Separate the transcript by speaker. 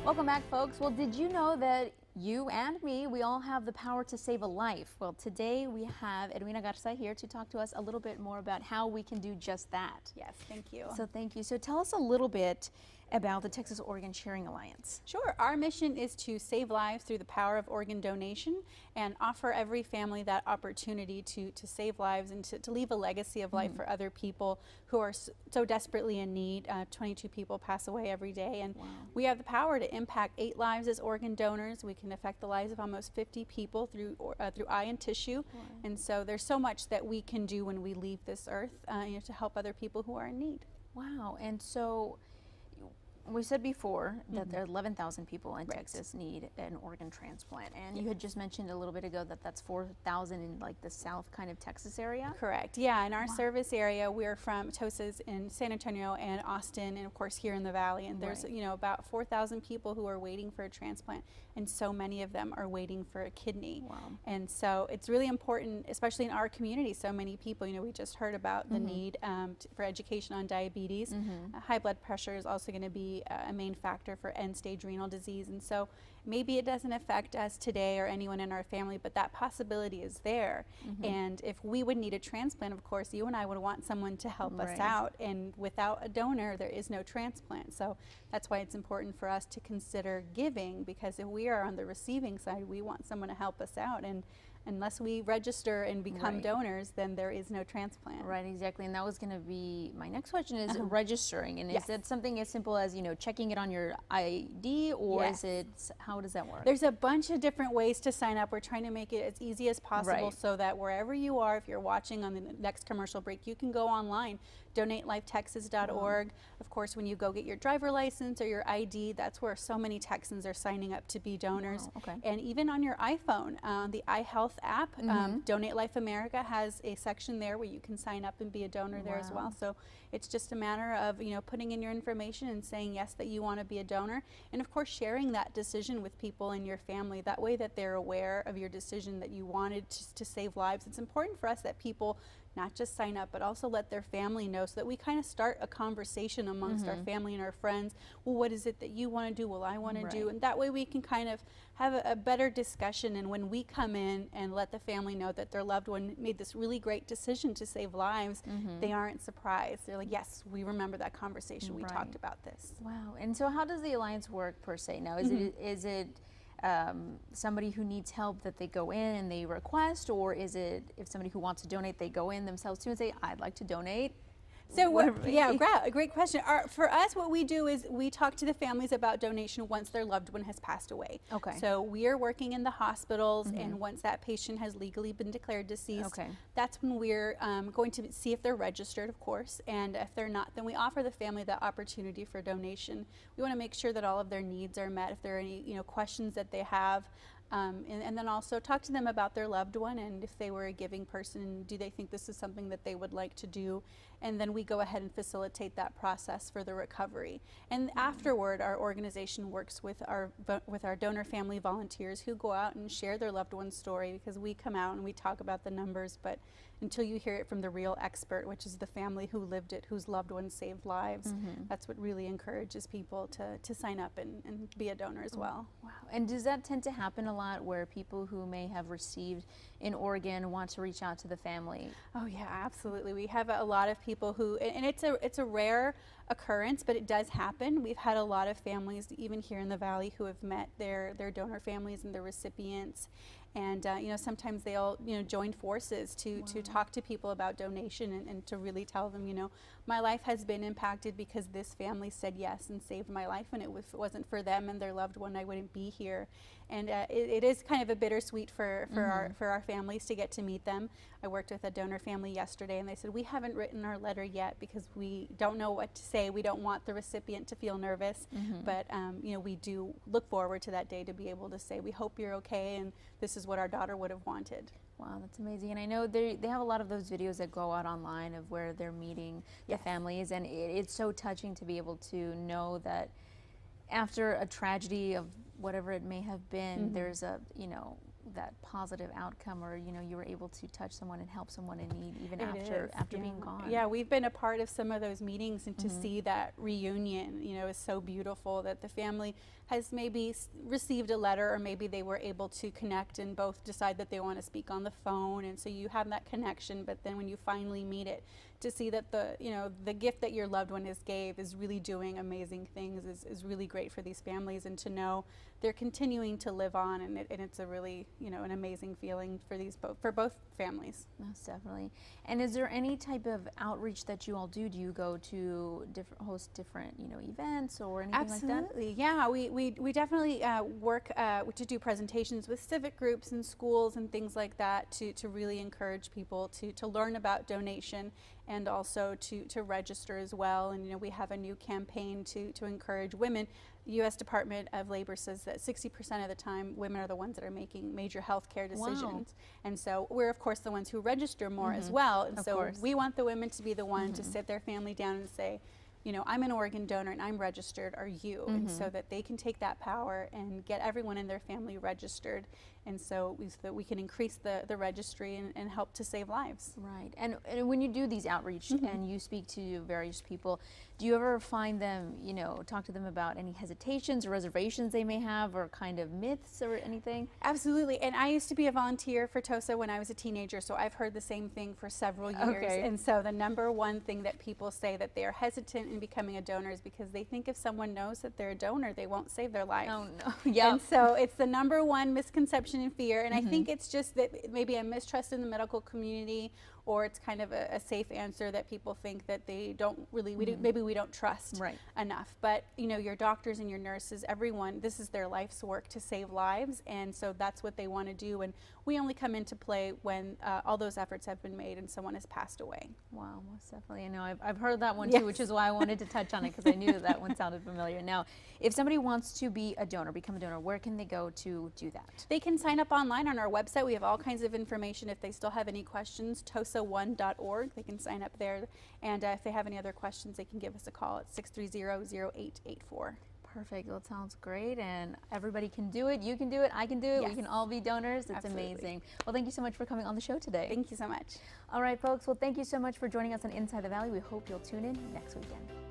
Speaker 1: Welcome back, folks. Well, did you know that you and me, we all have the power to save a life? Well, today we have Edwina Garza here to talk to us a little bit more about how we can do just that.
Speaker 2: Yes, thank you.
Speaker 1: So thank you. So tell us a little bit about the Texas-Oregon Sharing Alliance.
Speaker 2: Sure. Our mission is to save lives through the power of organ donation and offer every family that opportunity to save lives and to leave a legacy of life for other people who are so desperately in need. 22 people pass away every day, and we have the power to impact 8 lives as organ donors. We can affect the lives of almost 50 people through eye and tissue. And so there's so much that we can do when we leave this earth to help other people who are in need.
Speaker 1: Wow. And so we said before that there are 11,000 people in Texas need an organ transplant, and you had just mentioned a little bit ago that that's 4,000 in like the south kind of Texas area.
Speaker 2: Correct. Yeah, in our service area, we're from TOSA's in San Antonio and Austin, and of course here in the Valley. And there's about 4,000 people who are waiting for a transplant, and so many of them are waiting for a kidney.
Speaker 1: Wow.
Speaker 2: And so it's really important, especially in our community. So many people, we just heard about the need for education on diabetes. High blood pressure is also going to be a main factor for end-stage renal disease, and so maybe it doesn't affect us today or anyone in our family, but that possibility is there. And if we would need a transplant, of course, you and I would want someone to help us out, and without a donor, there is no transplant. So that's why it's important for us to consider giving, because if we are on the receiving side, we want someone to help us out, and unless we register and become donors, then there is no transplant.
Speaker 1: Right, exactly. And that was going to be my next question is registering. And is it something as simple as, checking it on your ID, or is it, how does that work?
Speaker 2: There's a bunch of different ways to sign up. We're trying to make it as easy as possible so that wherever you are, if you're watching on the next commercial break, you can go online, donatelifetexas.org. Of course, when you go get your driver license or your ID, that's where so many Texans are signing up to be donors. And even on your iPhone, the iHealth app, Donate Life America has a section there where you can sign up and be a donor there as well. So it's just a matter of putting in your information and saying yes that you want to be a donor, and of course sharing that decision with people in your family. That way that they're aware of your decision that you wanted to save lives. It's important for us that people not just sign up, but also let their family know, so that we kind of start a conversation amongst our family and our friends. Well, what is it that you want to do? Well, I want to do. And that way we can kind of have a better discussion. And when we come in and let the family know that their loved one made this really great decision to save lives, they aren't surprised. They're like, yes, we remember that conversation. We talked about this.
Speaker 1: Wow. And so how does the Alliance work per se? Now, is it somebody who needs help that they go in and they request, or is it if somebody who wants to donate, they go in themselves too and say, I'd like to donate?
Speaker 2: So great question. For us, what we do is we talk to the families about donation once their loved one has passed away. So we are working in the hospitals, and once that patient has legally been declared deceased, that's when we're going to see if they're registered, of course, and if they're not, then we offer the family the opportunity for donation. We want to make sure that all of their needs are met. If there are any questions that they have, and then also talk to them about their loved one, and if they were a giving person, do they think this is something that they would like to do? And then we go ahead and facilitate that process for the recovery. And afterward, our organization works with our donor family volunteers who go out and share their loved one's story, because we come out and we talk about the numbers, but until you hear it from the real expert, which is the family who lived it, whose loved ones saved lives, that's what really encourages people to sign up and be a donor as well.
Speaker 1: Wow. And does that tend to happen a lot, where people who may have received an organ want to reach out to the family?
Speaker 2: Oh yeah, absolutely. We have a lot of people who, and it's a rare occurrence, but it does happen. We've had a lot of families, even here in the Valley, who have met their donor families and their recipients. And sometimes they'll join forces to talk to people about donation, and to really tell them, my life has been impacted because this family said yes and saved my life, and if it wasn't for them and their loved one, I wouldn't be here. And it is kind of a bittersweet for our families to get to meet them. I worked with a donor family yesterday, and they said, we haven't written our letter yet because we don't know what to say. We don't want the recipient to feel nervous, but we do look forward to that day to be able to say, we hope you're okay, and this is what our daughter would have wanted.
Speaker 1: Wow, that's amazing. And I know they have a lot of those videos that go out online of where they're meeting the families, and it's so touching to be able to know that after a tragedy of whatever it may have been, there's a that positive outcome, or you were able to touch someone and help someone in need even
Speaker 2: It
Speaker 1: after
Speaker 2: is,
Speaker 1: being gone.
Speaker 2: Yeah, we've been a part of some of those meetings, and to see that reunion, is so beautiful, that the family has maybe received a letter, or maybe they were able to connect and both decide that they want to speak on the phone, and so you have that connection. But then when you finally meet it, to see that the gift that your loved one has gave is really doing amazing things is really great for these families, and to know they're continuing to live on, and it's a really an amazing feeling for both families.
Speaker 1: Most definitely. And is there any type of outreach that you all do? Do you go to host different events or anything like that?
Speaker 2: Absolutely, yeah. We definitely work to do presentations with civic groups and schools and things like that to really encourage people to learn about donation, and also to register as well. And we have a new campaign to encourage women. The U.S. Department of Labor says that 60% of the time women are the ones that are making major health care decisions.
Speaker 1: Wow.
Speaker 2: And so we're, of course, the ones who register more as well. And
Speaker 1: Of
Speaker 2: so
Speaker 1: course.
Speaker 2: we want the women to be the one to sit their family down and say, I'm an organ donor and I'm registered, are you? And so that they can take that power and get everyone in their family registered. And so we can increase the registry and help to save lives.
Speaker 1: Right. And when you do these outreach and you speak to various people, do you ever find them, talk to them about any hesitations or reservations they may have, or kind of myths or anything?
Speaker 2: Absolutely. And I used to be a volunteer for TOSA when I was a teenager, so I've heard the same thing for several years.
Speaker 1: Okay.
Speaker 2: And so the number one thing that people say that they are hesitant in becoming a donor is because they think if someone knows that they're a donor, they won't save their life.
Speaker 1: Oh, no. Yeah.
Speaker 2: And so it's the number one misconception and fear. And I think it's just that maybe a mistrust in the medical community, or it's kind of a safe answer that people think that they don't really, maybe we don't trust
Speaker 1: Right.
Speaker 2: enough. But your doctors and your nurses, everyone, this is their life's work to save lives, and so that's what they want to do. And we only come into play when all those efforts have been made and someone has passed away.
Speaker 1: Wow, most definitely. I know I've heard that one
Speaker 2: Yes.
Speaker 1: too, which is why I wanted to touch on it, because I knew that one sounded familiar. Now, if somebody wants to be a donor, become a donor, where can they go to do that?
Speaker 2: They can sign up online on our website. We have all kinds of information. If they still have any questions, tosa1.org, they can sign up there. And if they have any other questions, they can give us a call at 630-0884.
Speaker 1: Perfect. Well, it sounds great, and everybody can do it. You can do it. I can do it.
Speaker 2: Yes.
Speaker 1: We can all be donors. It's
Speaker 2: Absolutely.
Speaker 1: amazing. Well, thank you so much for coming on the show today.
Speaker 2: Thank you so much.
Speaker 1: All right, folks. Well, thank you so much for joining us on Inside the Valley. We hope you'll tune in next weekend.